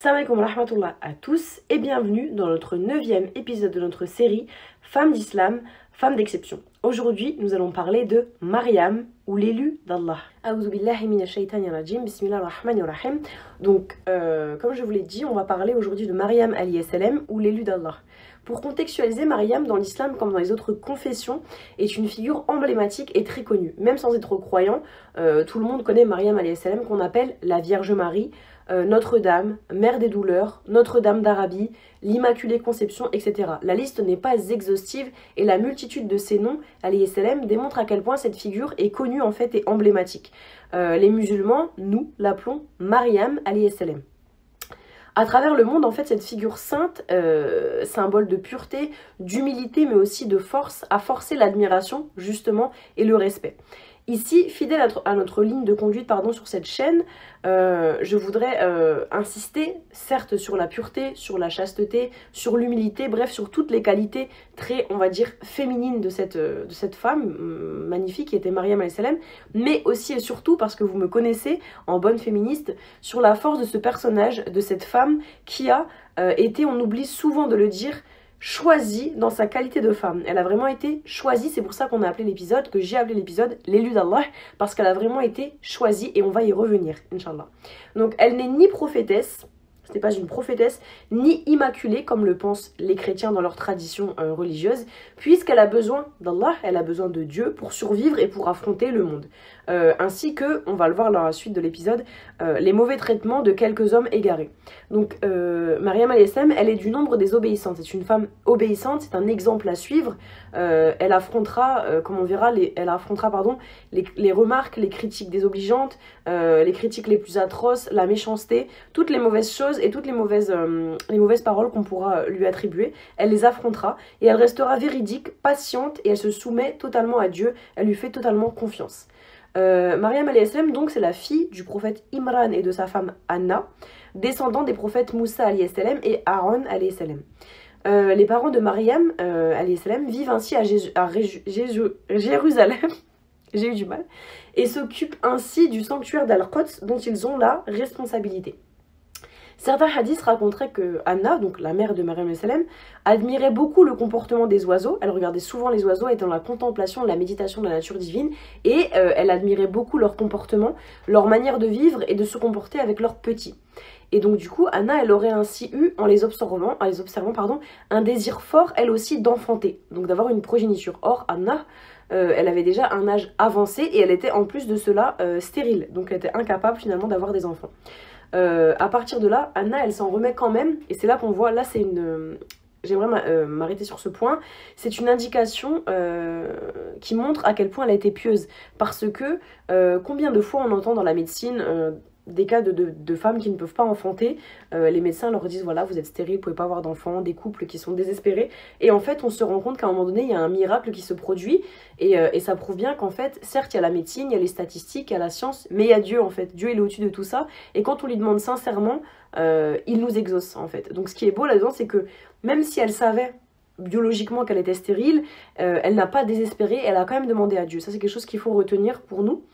Salam alaikum wa rahmatullah à tous et bienvenue dans notre 9e épisode de notre série Femmes d'Islam, femmes d'exception. Aujourd'hui, nous allons parler de Mariam ou l'élu d'Allah. A'udhu billahi minash shaitanir rajim, bismillahir rahmanir rahim. Donc, comme je vous l'ai dit, on va parler aujourd'hui de Mariam alayhi salam ou l'élu d'Allah. Pour contextualiser, Mariam dans l'islam comme dans les autres confessions est une figure emblématique et très connue. Même sans être croyant, tout le monde connaît Mariam alayhi salam qu'on appelle la Vierge Marie, Notre-Dame, Mère des douleurs, Notre-Dame d'Arabie, l'Immaculée Conception, etc. La liste n'est pas exhaustive et la multitude de ces noms, alayhi salam, démontre à quel point cette figure est connue en fait et emblématique. Les musulmans, nous, l'appelons Mariam alayhi salam. À travers le monde, en fait, cette figure sainte, symbole de pureté, d'humilité, mais aussi de force, a forcé l'admiration, justement, et le respect. Ici, fidèle à notre ligne de conduite sur cette chaîne, je voudrais insister, certes, sur la pureté, sur la chasteté, sur l'humilité, bref, sur toutes les qualités très, on va dire, féminines de cette femme magnifique qui était Mariam alayhi salam, mais aussi et surtout, parce que vous me connaissez, en bonne féministe, sur la force de ce personnage, de cette femme qui a été, on oublie souvent de le dire, choisie dans sa qualité de femme. Elle a vraiment été choisie, c'est pour ça qu'on a appelé l'épisode, que j'ai appelé l'épisode l'élu d'Allah, parce qu'elle a vraiment été choisie et on va y revenir, Inch'Allah. Donc elle n'est ni prophétesse, ce n'est pas une prophétesse, ni immaculée comme le pensent les chrétiens dans leur tradition religieuse, puisqu'elle a besoin d'Allah, elle a besoin de Dieu pour survivre et pour affronter le monde. Ainsi que, on va le voir dans la suite de l'épisode, les mauvais traitements de quelques hommes égarés. Donc Mariam alayhi salam, elle est du nombre des obéissantes, c'est une femme obéissante, c'est un exemple à suivre. Elle affrontera, comme on verra, les remarques, les critiques désobligeantes, les critiques les plus atroces, la méchanceté, toutes les mauvaises choses et toutes les mauvaises paroles qu'on pourra lui attribuer. Elle les affrontera et elle restera véridique, patiente et elle se soumet totalement à Dieu, elle lui fait totalement confiance. Mariam alayhi salam, donc, c'est la fille du prophète Imran et de sa femme Anna, descendant des prophètes Moussa alayhi salam et Aaron alayhi salam. Les parents de Mariam alayhi salam vivent ainsi à Jérusalem, j'ai eu du mal, et s'occupent ainsi du sanctuaire d'Al-Quds dont ils ont la responsabilité. Certains hadiths raconteraient que Anna, donc la mère de Mariam alayhi salam, admirait beaucoup le comportement des oiseaux. Elle regardait souvent les oiseaux, était dans la contemplation, la méditation de la nature divine, et elle admirait beaucoup leur comportement, leur manière de vivre et de se comporter avec leurs petits. Et donc du coup, Anna, elle aurait ainsi eu, en les observant, un désir fort, elle aussi, d'enfanter, donc d'avoir une progéniture. Or, Anna, elle avait déjà un âge avancé et elle était en plus de cela stérile, donc elle était incapable finalement d'avoir des enfants. À partir de là, Anna, elle s'en remet quand même, et c'est là qu'on voit, là c'est une... J'aimerais m'arrêter sur ce point, c'est une indication qui montre à quel point elle a été pieuse, parce que combien de fois on entend dans la médecine des cas de femmes qui ne peuvent pas enfanter, les médecins leur disent voilà, vous êtes stérile, vous pouvez pas avoir d'enfants, des couples qui sont désespérés, et en fait on se rend compte qu'à un moment donné il y a un miracle qui se produit, et ça prouve bien qu'en fait, certes il y a la médecine, il y a les statistiques, il y a la science, mais il y a Dieu en fait, Dieu il est au-dessus de tout ça, et quand on lui demande sincèrement, il nous exauce en fait. Donc ce qui est beau là-dedans, c'est que même si elle savait biologiquement qu'elle était stérile, elle n'a pas désespéré, elle a quand même demandé à Dieu. Ça c'est quelque chose qu'il faut retenir pour nous.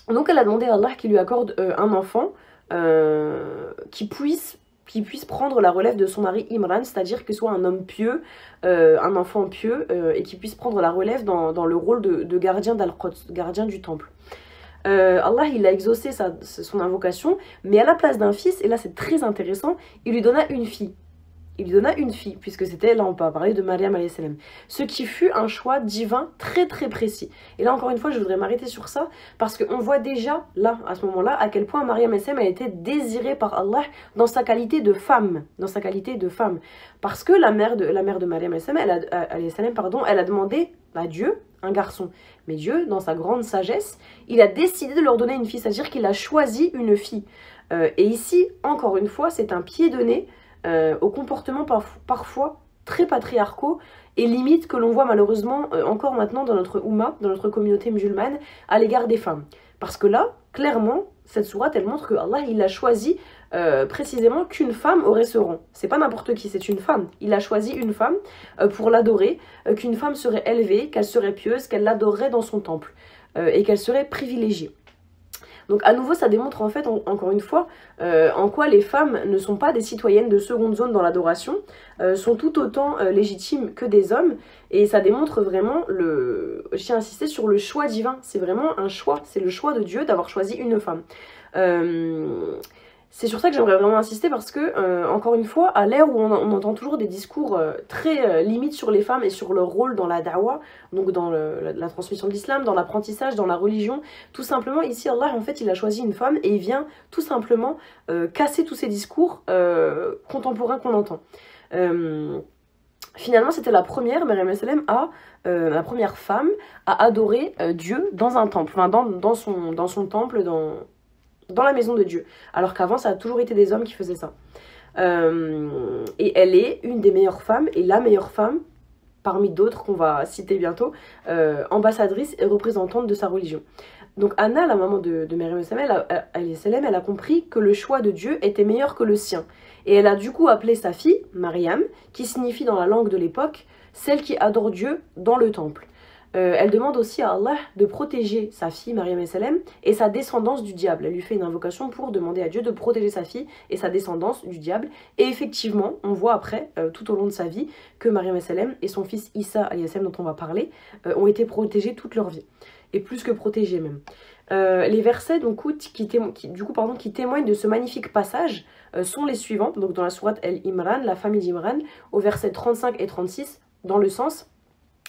Donc elle a demandé à Allah qu'il lui accorde un enfant qui puisse prendre la relève de son mari Imran, c'est-à-dire que soit un homme pieux, un enfant pieux, et qui puisse prendre la relève dans le rôle de gardien d'Al-Quds, gardien du temple. Allah, il a exaucé son invocation, mais à la place d'un fils, et là c'est très intéressant, il lui donna une fille. Il lui donna une fille, puisque c'était, là on peut parler de Mariam alayhi salam. Ce qui fut un choix divin très très précis. Et là encore une fois, je voudrais m'arrêter sur ça, parce qu'on voit déjà, là, à ce moment-là, à quel point Mariam alayhi salam a été désirée par Allah dans sa qualité de femme. Parce que la mère de Mariam alayhi salam, elle a demandé à Dieu un garçon. Mais Dieu, dans sa grande sagesse, il a décidé de leur donner une fille, c'est-à-dire qu'il a choisi une fille. Et ici, encore une fois, c'est un pied de nez aux comportements parfois très patriarcaux et limites que l'on voit malheureusement encore maintenant dans notre Oumma, dans notre communauté musulmane, à l'égard des femmes. Parce que là, clairement, cette sourate, elle montre que Allah, il a choisi précisément qu'une femme aurait ce rang. C'est pas n'importe qui, c'est une femme. Il a choisi une femme pour l'adorer, qu'une femme serait élevée, qu'elle serait pieuse, qu'elle l'adorerait dans son temple et qu'elle serait privilégiée. Donc à nouveau ça démontre en fait encore une fois en quoi les femmes ne sont pas des citoyennes de seconde zone dans l'adoration, sont tout autant légitimes que des hommes, et ça démontre vraiment je tiens à insister sur le choix divin, c'est vraiment un choix, c'est le choix de Dieu d'avoir choisi une femme. C'est sur ça que j'aimerais vraiment insister parce que, encore une fois, à l'ère où on entend toujours des discours très limites sur les femmes et sur leur rôle dans la da'wa, donc dans la transmission de l'islam, dans l'apprentissage, dans la religion, tout simplement, ici, Allah, en fait, il a choisi une femme et il vient tout simplement casser tous ces discours contemporains qu'on entend. Finalement, c'était la première, Maryam Salem, la première femme à adorer Dieu dans un temple, enfin dans son temple, dans la maison de Dieu, alors qu'avant ça a toujours été des hommes qui faisaient ça. Et elle est une des meilleures femmes, et la meilleure femme, parmi d'autres qu'on va citer bientôt, ambassadrice et représentante de sa religion. Donc Anna, la maman de Maryam Salem, elle a compris que le choix de Dieu était meilleur que le sien. Et elle a du coup appelé sa fille, Maryam, qui signifie dans la langue de l'époque, celle qui adore Dieu dans le temple. Elle demande aussi à Allah de protéger sa fille, Maryam Salem, et sa descendance du diable. Elle lui fait une invocation pour demander à Dieu de protéger sa fille et sa descendance du diable. Et effectivement, on voit après, tout au long de sa vie, que Maryam Salem et son fils Issa, dont on va parler, ont été protégés toute leur vie. Et plus que protégés même. Les versets qui témoignent de ce magnifique passage sont les suivants. Donc dans la sourate El-Imran, la famille d'Imran, au verset 35 et 36, dans le sens...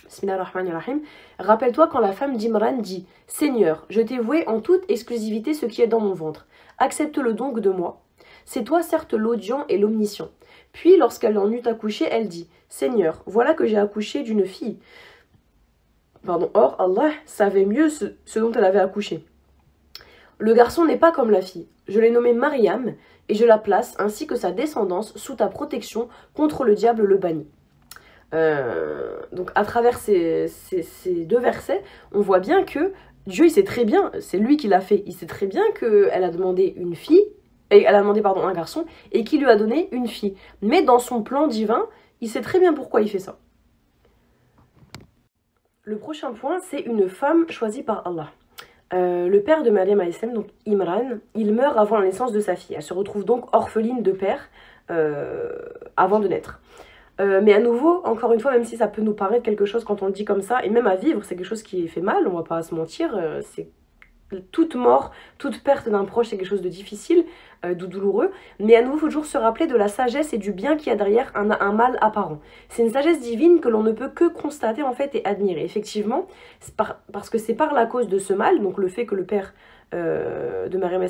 Bismillahirrahmanirrahim. Rappelle-toi quand la femme d'Imran dit « Seigneur, je t'ai voué en toute exclusivité ce qui est dans mon ventre. Accepte-le donc de moi. C'est toi certes l'audient et l'omniscient. » Puis lorsqu'elle en eut accouché, elle dit « Seigneur, voilà que j'ai accouché d'une fille. » Or, Allah savait mieux ce dont elle avait accouché. Le garçon n'est pas comme la fille. Je l'ai nommé Mariam et je la place ainsi que sa descendance sous ta protection contre le diable le banni. Donc à travers ces deux versets, on voit bien que Dieu, il sait très bien, c'est lui qui l'a fait, il sait très bien qu'elle a demandé une fille, et elle a demandé un garçon, et qu'il lui a donné une fille. Mais dans son plan divin, il sait très bien pourquoi il fait ça. Le prochain point, c'est une femme choisie par Allah. Le père de Maryam a.s. donc Imran, il meurt avant la naissance de sa fille. Elle se retrouve donc orpheline de père avant de naître. Mais à nouveau, encore une fois, même si ça peut nous paraître quelque chose quand on le dit comme ça, et même à vivre, c'est quelque chose qui fait mal, on va pas se mentir, c'est toute mort, toute perte d'un proche, c'est quelque chose de difficile, de douloureux, mais à nouveau, il faut toujours se rappeler de la sagesse et du bien qu'il y a derrière un mal apparent. C'est une sagesse divine que l'on ne peut que constater en fait et admirer. Effectivement, parce que c'est par la cause de ce mal, donc le fait que le père de Maryam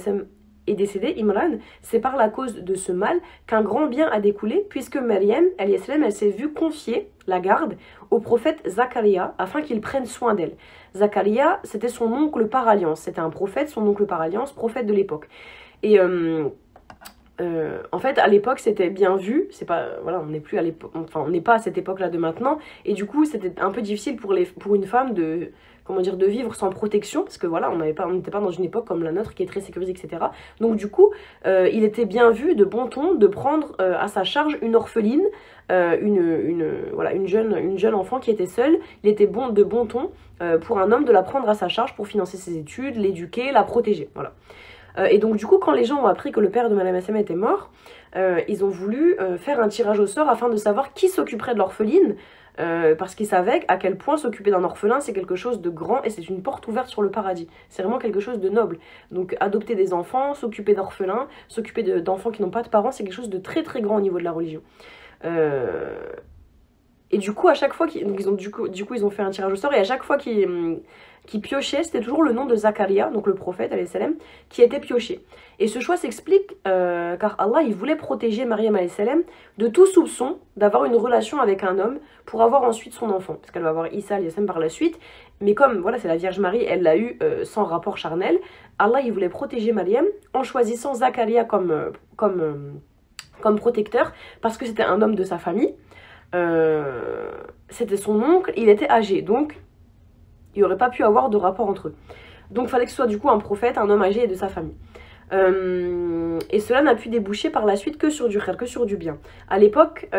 est décédé, Imran, c'est par la cause de ce mal qu'un grand bien a découlé, puisque Maryam, elle s'est vue confier la garde au prophète Zacharia afin qu'il prenne soin d'elle. Zacharia, c'était son oncle par alliance, c'était un prophète, son oncle par alliance, prophète de l'époque. Et en fait, à l'époque, c'était bien vu, c'est pas, voilà, on n'est plus à l'époque, enfin, on n'est pas à cette époque-là de maintenant, et du coup, c'était un peu difficile pour une femme de vivre sans protection, parce que voilà, on n'était pas dans une époque comme la nôtre qui est très sécurisée, etc. Donc du coup, il était bien vu, de bon ton, de prendre à sa charge une orpheline, une jeune enfant qui était seule. Il était de bon ton pour un homme de la prendre à sa charge pour financer ses études, l'éduquer, la protéger, voilà. Et donc du coup, quand les gens ont appris que le père de Maryam Salem était mort, ils ont voulu faire un tirage au sort afin de savoir qui s'occuperait de l'orpheline, parce qu'ils savaient à quel point s'occuper d'un orphelin c'est quelque chose de grand et c'est une porte ouverte sur le paradis. C'est vraiment quelque chose de noble. Donc adopter des enfants, s'occuper d'orphelins, s'occuper d'enfants qui n'ont pas de parents, c'est quelque chose de très très grand au niveau de la religion. Et du coup, à chaque fois ils ont fait un tirage au sort, et à chaque fois qu'ils piochaient, c'était toujours le nom de Zacharia, donc le prophète, alayhi salam, qui était pioché. Et ce choix s'explique car Allah, il voulait protéger Maryam, alayhi salam, de tout soupçon d'avoir une relation avec un homme pour avoir ensuite son enfant. Parce qu'elle va avoir Issa, alayhi salam, par la suite. Mais comme, voilà, c'est la Vierge Marie, elle l'a eu sans rapport charnel, Allah, il voulait protéger Maryam en choisissant Zacharia comme protecteur, parce que c'était un homme de sa famille. C'était son oncle, il était âgé, donc il n'y aurait pas pu avoir de rapport entre eux. Donc il fallait que ce soit du coup un prophète, un homme âgé et de sa famille. Et cela n'a pu déboucher par la suite que sur du khair, que sur du bien. À l'époque,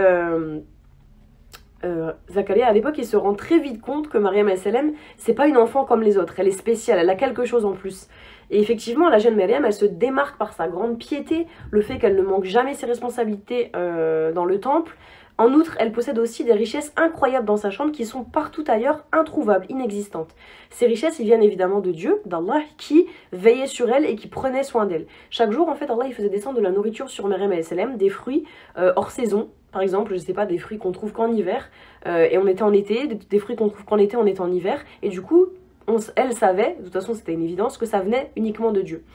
Zakaria à l'époque il se rend très vite compte que Maryam salam c'est pas une enfant comme les autres, elle est spéciale, elle a quelque chose en plus. Et effectivement la jeune Maryam elle se démarque par sa grande piété, le fait qu'elle ne manque jamais ses responsabilités dans le temple. En outre, elle possède aussi des richesses incroyables dans sa chambre qui sont partout ailleurs introuvables, inexistantes. Ces richesses, ils viennent évidemment de Dieu, d'Allah, qui veillait sur elle et qui prenait soin d'elle. Chaque jour, en fait, Allah il faisait descendre de la nourriture sur Maryam salam, des fruits hors saison. Par exemple, je sais pas, des fruits qu'on trouve qu'en hiver, et on était en été, des fruits qu'on trouve qu'en été, on était en hiver, et du coup, elle savait, de toute façon c'était une évidence, que ça venait uniquement de Dieu.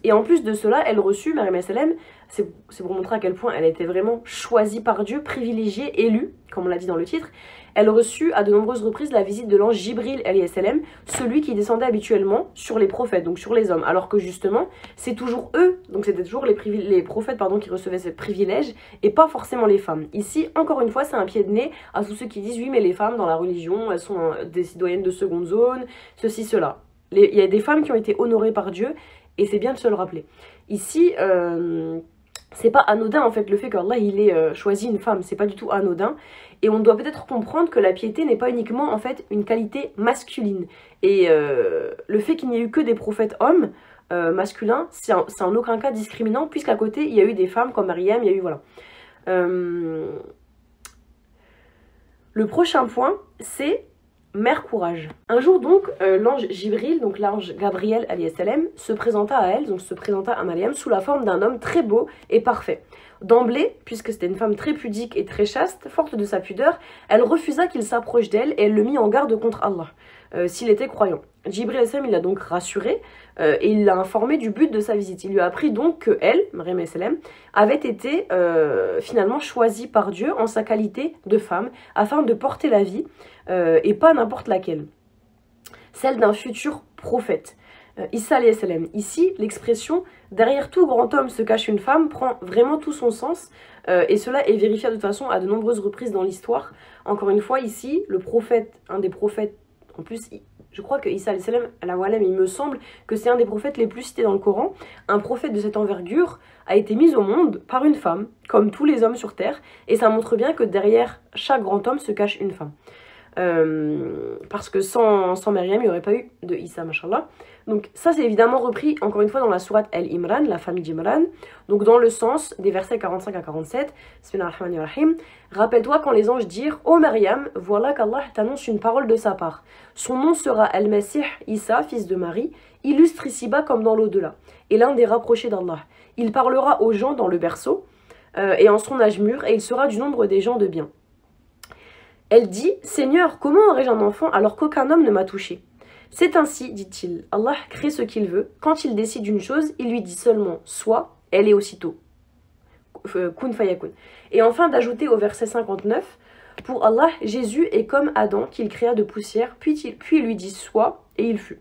Et en plus de cela, elle reçut, Maryam salam, c'est pour montrer à quel point elle était vraiment choisie par Dieu, privilégiée, élue, comme on l'a dit dans le titre. Elle reçut à de nombreuses reprises la visite de l'ange Jibril salam, celui qui descendait habituellement sur les prophètes, donc sur les hommes, alors que justement, c'est toujours eux, donc c'était toujours les prophètes pardon, qui recevaient ce privilège, et pas forcément les femmes. Ici, encore une fois, c'est un pied de nez à tous ceux qui disent, oui, mais les femmes dans la religion, elles sont des citoyennes de seconde zone, ceci, cela. Il y a des femmes qui ont été honorées par Dieu, et c'est bien de se le rappeler. Ici, c'est pas anodin en fait le fait qu'Allah il ait choisi une femme, c'est pas du tout anodin. Et on doit peut-être comprendre que la piété n'est pas uniquement en fait une qualité masculine. Et le fait qu'il n'y ait eu que des prophètes hommes masculins, c'est en aucun cas discriminant, puisqu'à côté il y a eu des femmes comme Maryam, il y a eu voilà. Le prochain point, c'est mère courage. Un jour donc, l'ange Jibril, donc l'ange Gabriel salam, se présenta à elle, donc se présenta à Maryam sous la forme d'un homme très beau et parfait. D'emblée, puisque c'était une femme très pudique et très chaste, forte de sa pudeur, elle refusa qu'il s'approche d'elle et elle le mit en garde contre Allah, s'il était croyant. Jibril salam, il l'a donc rassuré et il l'a informé du but de sa visite. Il lui a appris donc que elle, Maryam salam, avait été finalement choisie par Dieu en sa qualité de femme afin de porter la vie et pas n'importe laquelle, celle d'un futur prophète. Isa salam. Ici, l'expression « derrière tout grand homme se cache une femme » prend vraiment tout son sens et cela est vérifié de toute façon à de nombreuses reprises dans l'histoire. Encore une fois, ici, le prophète, un des prophètes, en plus, je crois que Isa salam, il me semble que c'est un des prophètes les plus cités dans le Coran. Un prophète de cette envergure a été mis au monde par une femme, comme tous les hommes sur terre, et ça montre bien que derrière chaque grand homme se cache une femme. Parce que sans Maryam, il n'y aurait pas eu de Isa, mashallah. Donc ça c'est évidemment repris encore une fois dans la sourate Al-Imran, la famille d'Imran, donc dans le sens des versets 45 à 47. Bismillahirrahmanirrahim. Rappelle-toi quand les anges dirent « Ô Maryam, voilà qu'Allah t'annonce une parole de sa part. Son nom sera Al-Masih, Isa, fils de Marie, illustre ici-bas comme dans l'au-delà, et l'un des rapprochés d'Allah. Il parlera aux gens dans le berceau, et en son âge mûr, et il sera du nombre des gens de bien. » Elle dit « Seigneur, comment aurais-je un enfant alors qu'aucun homme ne m'a touché ?» C'est ainsi, dit-il, Allah crée ce qu'il veut. Quand il décide une chose, il lui dit seulement « Soit », elle est aussitôt. Kun fayakun. Et enfin d'ajouter au verset 59, « Pour Allah, Jésus est comme Adam qu'il créa de poussière, puis il lui dit « Soit », et il fut.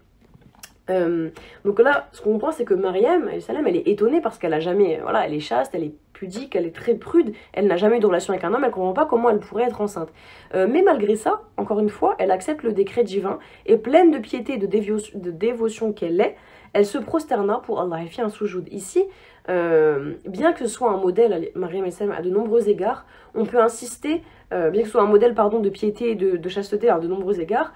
Donc là, ce qu'on comprend, c'est que Maryam, elle est étonnée parce qu'elle a jamais, voilà, elle est chaste, elle est pudique, elle est très prude, elle n'a jamais eu de relation avec un homme, elle ne comprend pas comment elle pourrait être enceinte. Mais malgré ça, encore une fois, elle accepte le décret divin et pleine de piété et de dévotion qu'elle est, elle se prosterna pour Allah et fit un soujoud. Ici, bien que ce soit un modèle, Maryam à de nombreux égards, on peut insister, bien que ce soit un modèle pardon, de piété et de chasteté à de nombreux égards,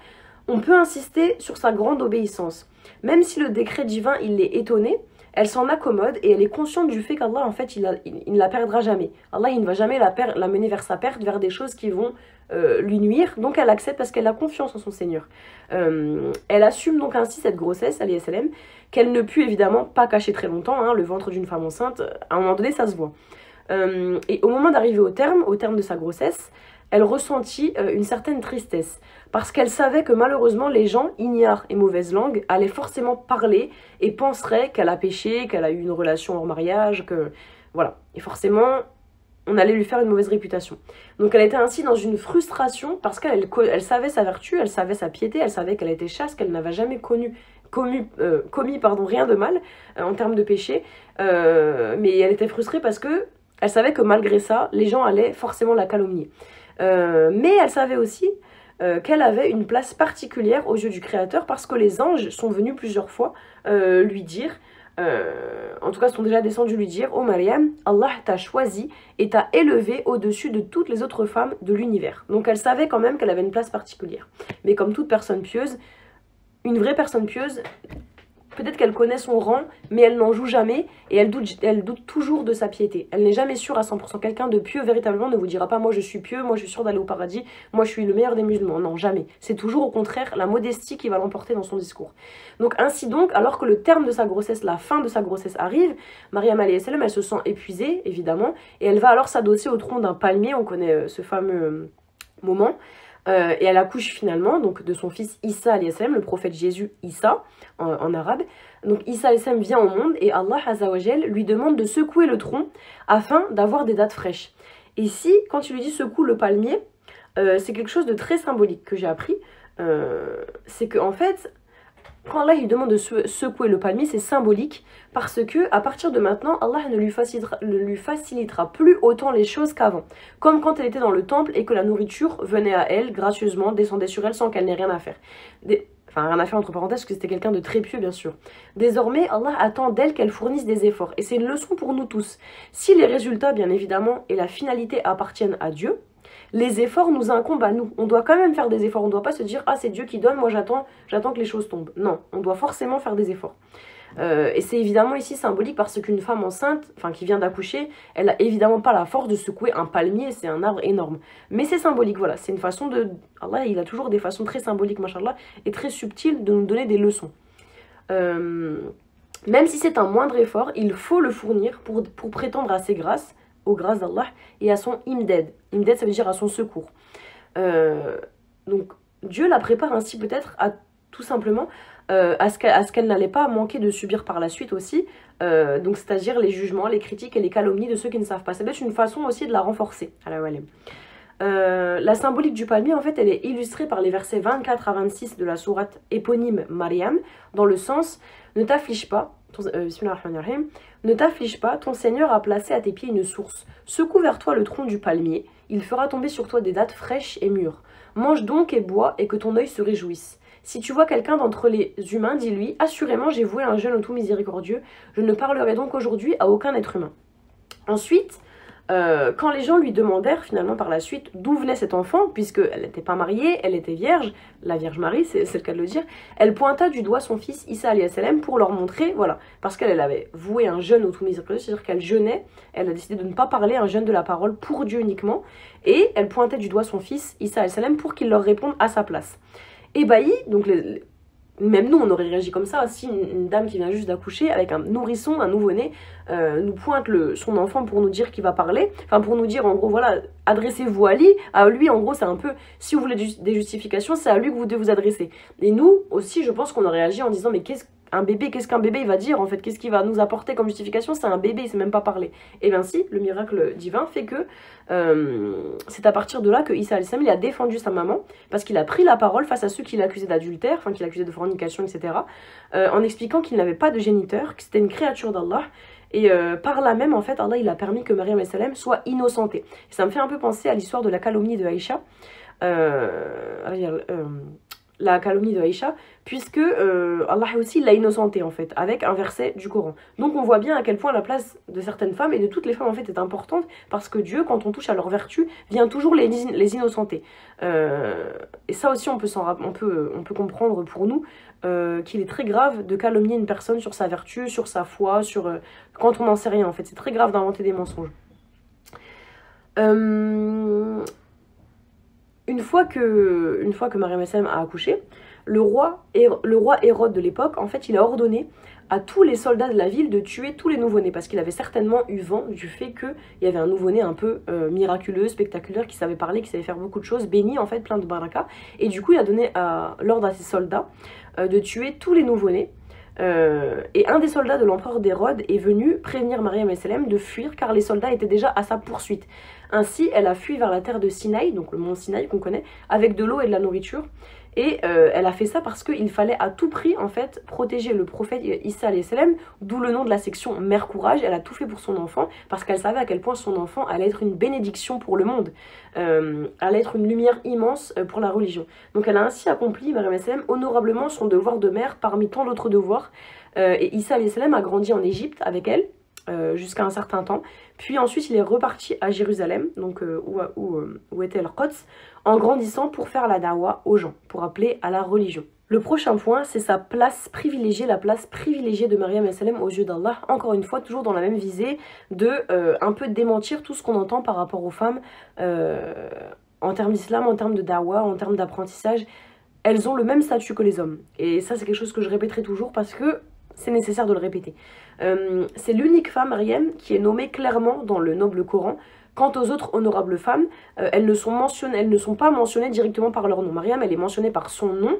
on peut insister sur sa grande obéissance. Même si le décret divin, il l'est étonné, elle s'en accommode et elle est consciente du fait qu'Allah, en fait, il ne la perdra jamais. Allah, il ne va jamais la mener vers sa perte, vers des choses qui vont lui nuire. Donc, elle accepte parce qu'elle a confiance en son Seigneur. Elle assume donc ainsi cette grossesse, alayhi salam, qu'elle ne put évidemment pas cacher très longtemps. Hein, le ventre d'une femme enceinte, à un moment donné, ça se voit. Et au moment d'arriver au terme de sa grossesse, elle ressentit une certaine tristesse, parce qu'elle savait que malheureusement les gens, ignares et mauvaise langue, allaient forcément parler et penseraient qu'elle a péché, qu'elle a eu une relation hors mariage, que voilà. Et forcément, on allait lui faire une mauvaise réputation. Donc elle était ainsi dans une frustration, parce qu'elle savait sa vertu, elle savait sa piété, elle savait qu'elle était chaste, qu'elle n'avait jamais commis rien de mal en termes de péché, mais elle était frustrée parce que elle savait que malgré ça, les gens allaient forcément la calomnier. Mais elle savait aussi qu'elle avait une place particulière aux yeux du Créateur parce que les anges sont venus plusieurs fois lui dire en tout cas sont déjà descendus lui dire: ô Maryam, Allah t'a choisi et t'a élevé au-dessus de toutes les autres femmes de l'univers. Donc elle savait quand même qu'elle avait une place particulière. Mais comme toute personne pieuse, une vraie personne pieuse, peut-être qu'elle connaît son rang, mais elle n'en joue jamais et elle doute toujours de sa piété. Elle n'est jamais sûre à 100%. Quelqu'un de pieux véritablement ne vous dira pas: moi je suis pieux, moi je suis sûre d'aller au paradis, moi je suis le meilleur des musulmans. Non, jamais. C'est toujours au contraire la modestie qui va l'emporter dans son discours. Donc ainsi donc, alors que le terme de sa grossesse, la fin de sa grossesse arrive, Maryam alayhi salam, elle se sent épuisée, évidemment, et elle va alors s'adosser au tronc d'un palmier. On connaît ce fameux moment. Et elle accouche finalement donc de son fils Issa alayhi salam, le prophète Jésus Issa en arabe. Donc Issa alayhi salam vient au monde et Allah azawajal lui demande de secouer le tronc afin d'avoir des dattes fraîches. Et ici, quand il lui dit secoue le palmier, c'est quelque chose de très symbolique que j'ai appris. C'est que en fait, quand Allah lui demande de secouer le palmier, c'est symbolique parce que à partir de maintenant, Allah ne lui facilitera plus autant les choses qu'avant. Comme quand elle était dans le temple et que la nourriture venait à elle gracieusement, descendait sur elle sans qu'elle n'ait rien à faire. Enfin, rien à faire entre parenthèses, parce que c'était quelqu'un de très pieux, bien sûr. Désormais, Allah attend d'elle qu'elle fournisse des efforts. Et c'est une leçon pour nous tous. Si les résultats, bien évidemment, et la finalité appartiennent à Dieu, les efforts nous incombent à nous. On doit quand même faire des efforts. On ne doit pas se dire: ah, c'est Dieu qui donne, moi j'attends que les choses tombent. Non, on doit forcément faire des efforts. Et c'est évidemment ici symbolique parce qu'une femme enceinte, enfin qui vient d'accoucher, elle n'a évidemment pas la force de secouer un palmier, c'est un arbre énorme. Mais c'est symbolique, voilà, c'est une façon de... Allah, il a toujours des façons très symboliques, machallah, et très subtiles de nous donner des leçons. Même si c'est un moindre effort, il faut le fournir pour prétendre à ses grâces, aux grâces d'Allah, et à son imdad. Imdad, ça veut dire à son secours. Donc Dieu la prépare ainsi peut-être à tout simplement à ce qu'elle n'allait pas manquer de subir par la suite aussi, donc c'est-à-dire les jugements, les critiques et les calomnies de ceux qui ne savent pas. C'est peut-être une façon aussi de la renforcer. La symbolique du palmier, en fait, elle est illustrée par les versets 24 à 26 de la sourate éponyme Maryam, dans le sens: ne t'afflige pas, ne t'afflige pas, ton Seigneur a placé à tes pieds une source. Secoue vers toi le tronc du palmier, il fera tomber sur toi des dattes fraîches et mûres. Mange donc et bois, et que ton œil se réjouisse. Si tu vois quelqu'un d'entre les humains, dis-lui: assurément j'ai voué un jeûne au tout miséricordieux, je ne parlerai donc aujourd'hui à aucun être humain. Ensuite, quand les gens lui demandèrent finalement par la suite d'où venait cet enfant, puisqu'elle n'était pas mariée, elle était vierge, la Vierge Marie, c'est le cas de le dire, elle pointa du doigt son fils Issa alayhi salam pour leur montrer, voilà, parce qu'elle avait voué un jeûne au tout miséricordieux, c'est-à-dire qu'elle jeûnait, elle a décidé de ne pas parler, un jeûne de la parole pour Dieu uniquement, et elle pointait du doigt son fils Issa alayhi salam pour qu'il leur réponde à sa place. Ébahi, donc même nous on aurait réagi comme ça si une dame qui vient juste d'accoucher avec un nourrisson, un nouveau-né, nous pointe son enfant pour nous dire qu'il va parler, enfin pour nous dire en gros voilà, adressez-vous à lui en gros c'est un peu, si vous voulez des justifications, c'est à lui que vous devez vous adresser. Et nous aussi je pense qu'on aurait réagi en disant: mais qu'est-ce qu'un bébé il va dire en fait, qu'est-ce qu'il va nous apporter comme justification, c'est un bébé, il sait même pas parler. Et bien si, le miracle divin fait que c'est à partir de là que Issa alayhi salam il a défendu sa maman, parce qu'il a pris la parole face à ceux qui l'accusaient d'adultère, enfin qui l'accusaient de fornication, etc. En expliquant qu'il n'avait pas de géniteur, que c'était une créature d'Allah. Et par là même, en fait, Allah il a permis que Maryam alayhi salam soit innocentée. Et ça me fait un peu penser à l'histoire de la calomnie de Aïcha. La calomnie de Aïcha, puisque Allah aussi l'a innocentée en fait, avec un verset du Coran. Donc on voit bien à quel point la place de certaines femmes, et de toutes les femmes en fait, est importante, parce que Dieu, quand on touche à leur vertu, vient toujours les innocenter. Et ça aussi on peut comprendre pour nous qu'il est très grave de calomnier une personne sur sa vertu, sur sa foi, quand on n'en sait rien en fait. C'est très grave d'inventer des mensonges. Une fois que Maryam salam a accouché, le roi Hérode de l'époque, en fait, il a ordonné à tous les soldats de la ville de tuer tous les nouveau-nés, parce qu'il avait certainement eu vent du fait qu'il y avait un nouveau-né un peu miraculeux, spectaculaire, qui savait parler, qui savait faire beaucoup de choses, béni en fait, plein de baraka. Et du coup, il a donné l'ordre à ses soldats de tuer tous les nouveau-nés. Et un des soldats de l'empereur d'Hérode est venu prévenir Maryam salam de fuir, car les soldats étaient déjà à sa poursuite. Ainsi, elle a fui vers la terre de Sinaï, donc le mont Sinaï qu'on connaît, avec de l'eau et de la nourriture. Et elle a fait ça parce qu'il fallait à tout prix en fait protéger le prophète Issa alayhi salam, d'où le nom de la section Mère Courage. Elle a tout fait pour son enfant parce qu'elle savait à quel point son enfant allait être une bénédiction pour le monde, allait être une lumière immense pour la religion. Donc elle a ainsi accompli, Maryam salam, honorablement son devoir de mère parmi tant d'autres devoirs, Et Isa alayhi salam a grandi en Égypte avec elle jusqu'à un certain temps. Puis ensuite il est reparti à Jérusalem, donc où était Al-Quds, en grandissant pour faire la dawa aux gens, pour appeler à la religion. Le prochain point, c'est sa place privilégiée, la place privilégiée de Maryam aux yeux d'Allah. Encore une fois, toujours dans la même visée de un peu démentir tout ce qu'on entend par rapport aux femmes en termes d'islam, en termes de dawa, en termes d'apprentissage. Elles ont le même statut que les hommes. Et ça, c'est quelque chose que je répéterai toujours parce que c'est nécessaire de le répéter. C'est l'unique femme, Maryam, qui est nommée clairement dans le noble Coran. Quant aux autres honorables femmes, elles ne sont pas mentionnées directement par leur nom. Maryam, elle est mentionnée par son nom.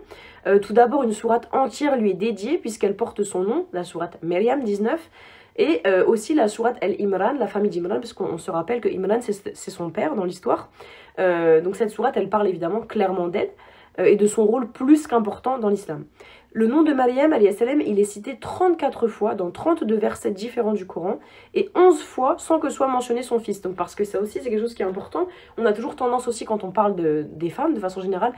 Tout d'abord, une sourate entière lui est dédiée puisqu'elle porte son nom, la sourate Maryam 19. Et aussi la sourate El-Imran, la famille d'Imran, parce qu'on se rappelle que Imran, c'est son père dans l'histoire. Donc cette sourate, elle parle évidemment clairement d'elle et de son rôle plus qu'important dans l'islam. Le nom de Maryam, il est cité 34 fois dans 32 versets différents du Coran et 11 fois sans que soit mentionné son fils. Donc parce que ça aussi, c'est quelque chose qui est important. On a toujours tendance aussi, quand on parle des femmes, de façon générale,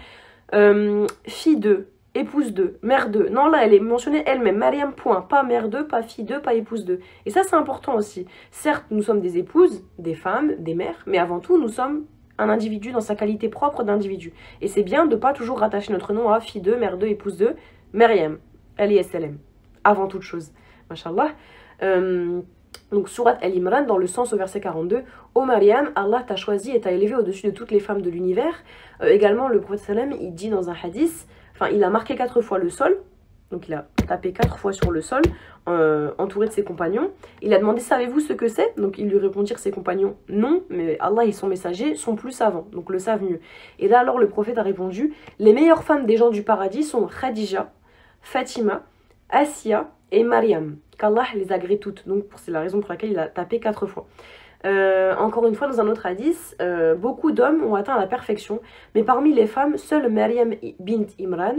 fille d'eux, épouse d'eux, mère d'eux. Non, là, elle est mentionnée elle-même. Maryam, point. Pas mère d'eux, pas fille d'eux, pas épouse d'eux. Et ça, c'est important aussi. Certes, nous sommes des épouses, des femmes, des mères, mais avant tout, nous sommes un individu dans sa qualité propre d'individu. Et c'est bien de ne pas toujours rattacher notre nom à fille d'eux, mère d'eux, épouse d'eux. Maryam, alayhi salam, avant toute chose. Mashallah. Donc, sourate Al-Imran, dans le sens au verset 42, « Ô Maryam, Allah t'a choisi et t'a élevé au-dessus de toutes les femmes de l'univers. » Également, le prophète sallam, il dit dans un hadith, enfin, il a marqué 4 fois le sol, donc il a tapé 4 fois sur le sol, entouré de ses compagnons. Il a demandé, savez-vous ce que c'est? Donc ils lui répondirent, ses compagnons, non, mais Allah et son messager sont plus savants, donc le savent mieux. Et là alors le prophète a répondu, les meilleures femmes des gens du paradis sont Khadija, Fatima, Assia et Maryam, qu'Allah les agrée toutes. Donc c'est la raison pour laquelle il a tapé 4 fois. Encore une fois, dans un autre hadith, beaucoup d'hommes ont atteint la perfection, mais parmi les femmes, seule Maryam bint Imran,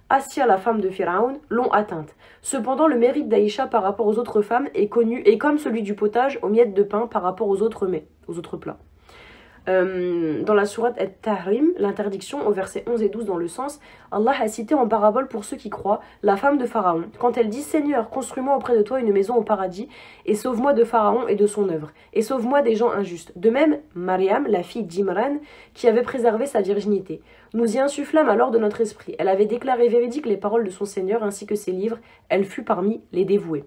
Assia, la femme de Pharaon, l'ont atteinte. Cependant, le mérite d'Aïcha par rapport aux autres femmes est connu, et comme celui du potage aux miettes de pain par rapport aux autres mets, aux autres plats. Dans la sourate At-Tahrim, l'interdiction au verset 11 et 12 dans le sens, Allah a cité en parabole pour ceux qui croient la femme de Pharaon, quand elle dit « Seigneur, construis-moi auprès de toi une maison au paradis, et sauve-moi de Pharaon et de son œuvre, et sauve-moi des gens injustes. » De même, Maryam, la fille d'Imran, qui avait préservé sa virginité. Nous y insufflâmes alors de notre esprit. Elle avait déclaré véridiques les paroles de son Seigneur ainsi que ses livres. Elle fut parmi les dévoués.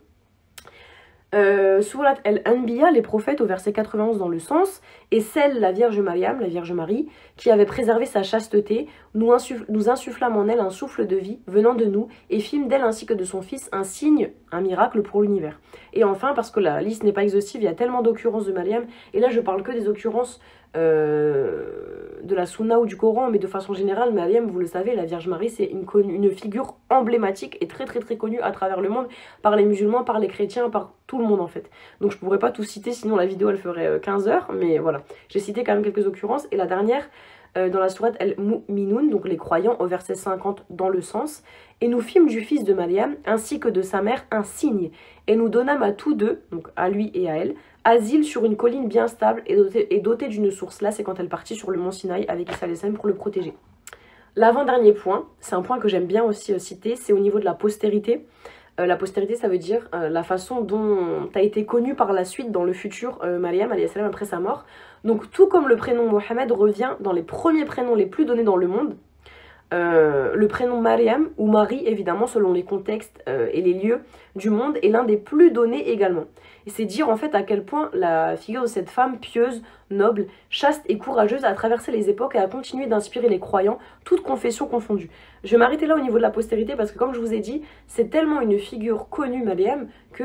Surat Al-Anbiya, les prophètes au verset 91 dans le sens, et celle, la Vierge Mariam, la Vierge Marie, qui avait préservé sa chasteté, nous insufflâmes en elle un souffle de vie venant de nous, et fîmes d'elle ainsi que de son fils un signe, un miracle pour l'univers. Et enfin, parce que la liste n'est pas exhaustive, il y a tellement d'occurrences de Mariam, et là je parle que des occurrences de la Sunna ou du Coran, mais de façon générale, Mariam, vous le savez, la Vierge Marie, c'est une figure emblématique et très connue à travers le monde, par les musulmans, par les chrétiens, par tout le monde en fait. Donc je pourrais pas tout citer, sinon la vidéo elle ferait 15 heures, mais voilà. J'ai cité quand même quelques occurrences, et la dernière, dans la sourate Al-Mu'minun, donc les croyants, au verset 50 dans le sens, « Et nous fîmes du fils de Mariam, ainsi que de sa mère, un signe, et nous donnâmes à tous deux, donc à lui et à elle, asile sur une colline bien stable et dotée d'une source. » Là, c'est quand elle partit sur le mont Sinaï avec Isa alayhi salam pour le protéger. L'avant-dernier point, c'est un point que j'aime bien aussi citer, c'est au niveau de la postérité. La postérité, ça veut dire la façon dont a été connue par la suite dans le futur Maryam alayhi salam après sa mort. Donc tout comme le prénom Mohammed revient dans les premiers prénoms les plus donnés dans le monde, le prénom Maryam, ou Marie évidemment selon les contextes et les lieux du monde, est l'un des plus donnés également. Et c'est dire en fait à quel point la figure de cette femme pieuse, noble, chaste et courageuse a traversé les époques et a continué d'inspirer les croyants, toutes confessions confondues. Je vais m'arrêter là au niveau de la postérité parce que comme je vous ai dit, c'est tellement une figure connue Maryam que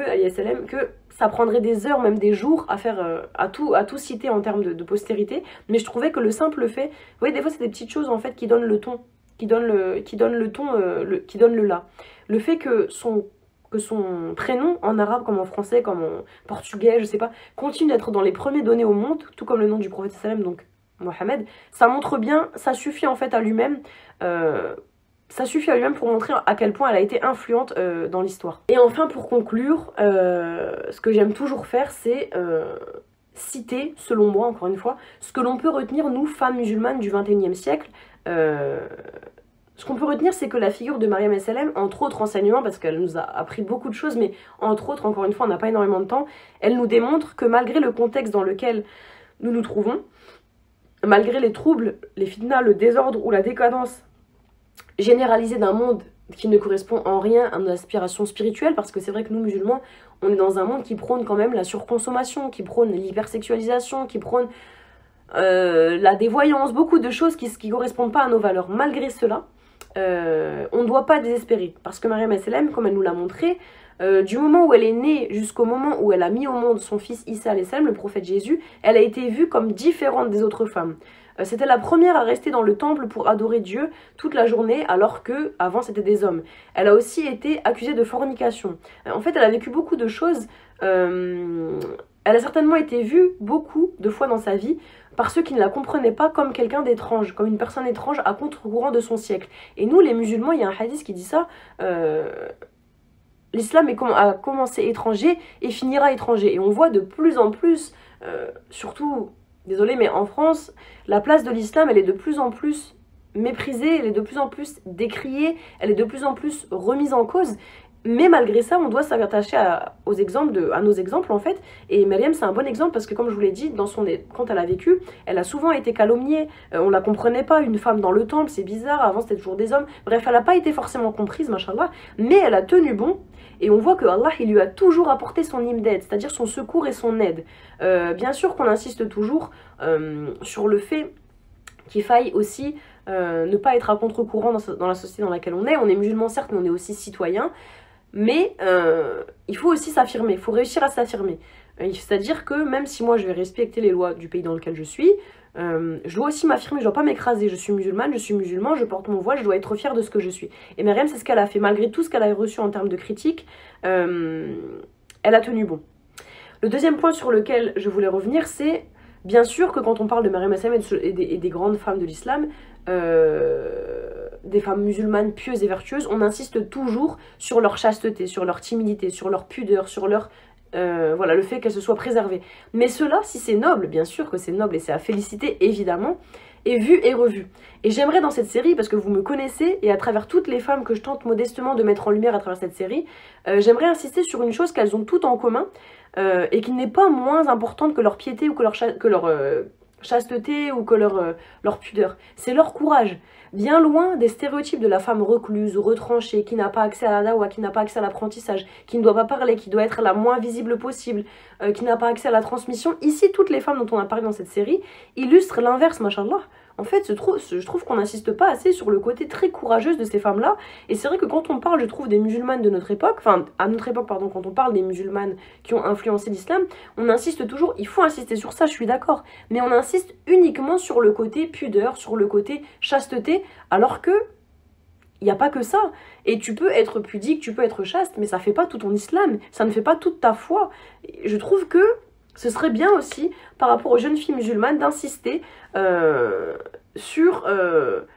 ça prendrait des heures, même des jours à faire à tout citer en termes de postérité. Mais je trouvais que le simple fait, vous voyez, des fois c'est des petites choses en fait qui donnent le ton, qui donnent le là. Le fait que son prénom, en arabe comme en français, comme en portugais, je sais pas, continue d'être dans les premiers donnés au monde, tout comme le nom du prophète sallam, donc Mohammed, ça montre bien, ça suffit en fait à lui-même, pour montrer à quel point elle a été influente dans l'histoire. Et enfin, pour conclure, ce que j'aime toujours faire, c'est citer, selon moi, encore une fois, ce que l'on peut retenir, nous, femmes musulmanes du XXIe siècle, Ce qu'on peut retenir, c'est que la figure de Maryam S.L.M., entre autres enseignements, parce qu'elle nous a appris beaucoup de choses, mais entre autres, encore une fois, on n'a pas énormément de temps, elle nous démontre que malgré le contexte dans lequel nous nous trouvons, malgré les troubles, les fitnas, le désordre ou la décadence généralisée d'un monde qui ne correspond en rien à nos aspirations spirituelles, parce que c'est vrai que nous, musulmans, on est dans un monde qui prône quand même la surconsommation, qui prône l'hypersexualisation, qui prône la dévoyance, beaucoup de choses qui ne correspondent pas à nos valeurs. Malgré cela, on ne doit pas désespérer, parce que Maryam S.L.M., comme elle nous l'a montré, du moment où elle est née jusqu'au moment où elle a mis au monde son fils Issa alayhi salam, le prophète Jésus, elle a été vue comme différente des autres femmes. C'était la première à rester dans le temple pour adorer Dieu toute la journée, alors que avant c'était des hommes. Elle a aussi été accusée de fornication. En fait, elle a vécu beaucoup de choses. Elle a certainement été vue beaucoup de fois dans sa vie par ceux qui ne la comprenaient pas comme quelqu'un d'étrange, comme une personne étrange à contre-courant de son siècle. Et nous, les musulmans, il y a un hadith qui dit ça, l'islam a commencé étranger et finira étranger. Et on voit de plus en plus, surtout, désolé, mais en France, la place de l'islam, elle est de plus en plus méprisée, elle est de plus en plus décriée, elle est de plus en plus remise en cause. Mais malgré ça, on doit s'attacher à nos exemples en fait. Et Maryam, c'est un bon exemple parce que comme je vous l'ai dit, quand elle a vécu, elle a souvent été calomniée. On la comprenait pas, une femme dans le temple, c'est bizarre, avant c'était toujours des hommes. Bref, elle n'a pas été forcément comprise, machallah, mais elle a tenu bon. Et on voit que Allah, il lui a toujours apporté son imdad, c'est-à-dire son secours et son aide. Bien sûr qu'on insiste toujours sur le fait qu'il faille aussi ne pas être à contre-courant dans la société dans laquelle on est. On est musulman certes, mais on est aussi citoyen. Mais il faut aussi s'affirmer, il faut réussir à s'affirmer. C'est-à-dire que même si moi je vais respecter les lois du pays dans lequel je suis, je dois aussi m'affirmer, je dois pas m'écraser. Je suis musulmane, je suis musulman, je porte mon voile, je dois être fière de ce que je suis. Et Maryam, c'est ce qu'elle a fait. Malgré tout ce qu'elle a reçu en termes de critiques, elle a tenu bon. Le deuxième point sur lequel je voulais revenir, c'est bien sûr que quand on parle de Maryam S.L.M. et des grandes femmes de l'islam, des femmes musulmanes pieuses et vertueuses, on insiste toujours sur leur chasteté, sur leur timidité, sur leur pudeur, sur leur voilà, le fait qu'elles se soient préservées. Mais cela, si c'est noble, bien sûr que c'est noble et c'est à féliciter évidemment, est vu et revu. Et j'aimerais dans cette série, parce que vous me connaissez, et à travers toutes les femmes que je tente modestement de mettre en lumière à travers cette série, j'aimerais insister sur une chose qu'elles ont toutes en commun, et qui n'est pas moins importante que leur piété ou que leur chasteté ou que leur pudeur. C'est leur courage. Bien loin des stéréotypes de la femme recluse, retranchée, qui n'a pas accès à la dawa, qui n'a pas accès à l'apprentissage, qui ne doit pas parler, qui doit être la moins visible possible, qui n'a pas accès à la transmission. Ici, toutes les femmes dont on a parlé dans cette série illustrent l'inverse, machallah. En fait, je trouve qu'on n'insiste pas assez sur le côté très courageuse de ces femmes-là. Et c'est vrai que quand on parle, je trouve, des musulmanes de notre époque, enfin, à notre époque, pardon, quand on parle des musulmanes qui ont influencé l'islam, on insiste toujours, il faut insister sur ça, je suis d'accord, mais on insiste uniquement sur le côté pudeur, sur le côté chasteté, alors que il n'y a pas que ça. Et tu peux être pudique, tu peux être chaste, mais ça fait pas tout ton islam, ça ne fait pas toute ta foi. Je trouve que ce serait bien aussi, par rapport aux jeunes filles musulmanes, d'insister sur le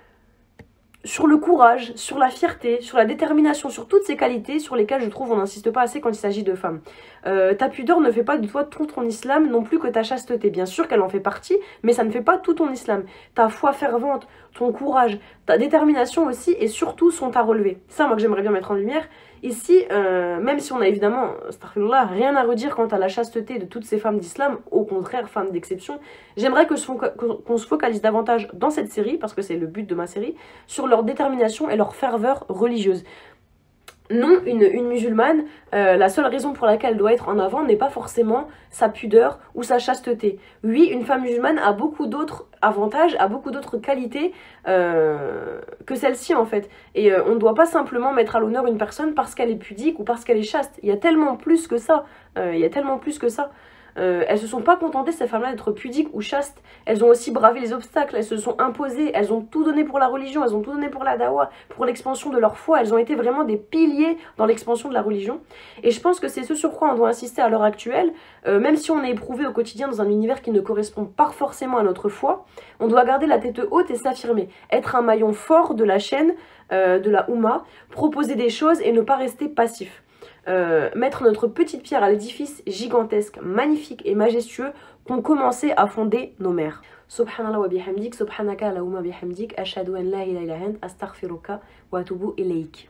courage, sur la fierté, sur la détermination, sur toutes ces qualités sur lesquelles je trouve on n'insiste pas assez quand il s'agit de femmes. Ta pudeur ne fait pas de toi tout ton islam non plus que ta chasteté. Bien sûr qu'elle en fait partie, mais ça ne fait pas tout ton islam. Ta foi fervente, ton courage, ta détermination aussi, et surtout sont à relever. Ça, moi, que j'aimerais bien mettre en lumière. Ici, même si on a évidemment, astaghfirullah, rien à redire quant à la chasteté de toutes ces femmes d'islam, au contraire, femmes d'exception, j'aimerais qu'on se focalise davantage dans cette série, parce que c'est le but de ma série, sur leur détermination et leur ferveur religieuse. Non, une musulmane, la seule raison pour laquelle elle doit être en avant n'est pas forcément sa pudeur ou sa chasteté. Oui, une femme musulmane a beaucoup d'autres avantages, a beaucoup d'autres qualités que celle-ci en fait. Et on ne doit pas simplement mettre à l'honneur une personne parce qu'elle est pudique ou parce qu'elle est chaste. Il y a tellement plus que ça. Il y a tellement plus que ça. Elles se sont pas contentées, ces femmes-là, d'être pudiques ou chastes. Elles ont aussi bravé les obstacles, elles se sont imposées, elles ont tout donné pour la religion, elles ont tout donné pour la dawa, pour l'expansion de leur foi. Elles ont été vraiment des piliers dans l'expansion de la religion. Et je pense que c'est ce sur quoi on doit insister à l'heure actuelle, même si on est éprouvé au quotidien dans un univers qui ne correspond pas forcément à notre foi, on doit garder la tête haute et s'affirmer. Être un maillon fort de la chaîne, de la Oumma, proposer des choses et ne pas rester passif. mettre notre petite pierre à l'édifice gigantesque, magnifique et majestueux qu'ont commencé à fonder nos mères. Subhanallah wa bihamdik, subhanaka Allahumma bihamdik, ashhadu an la ilaha illa ant, astaghfiruka wa atubu ilayk.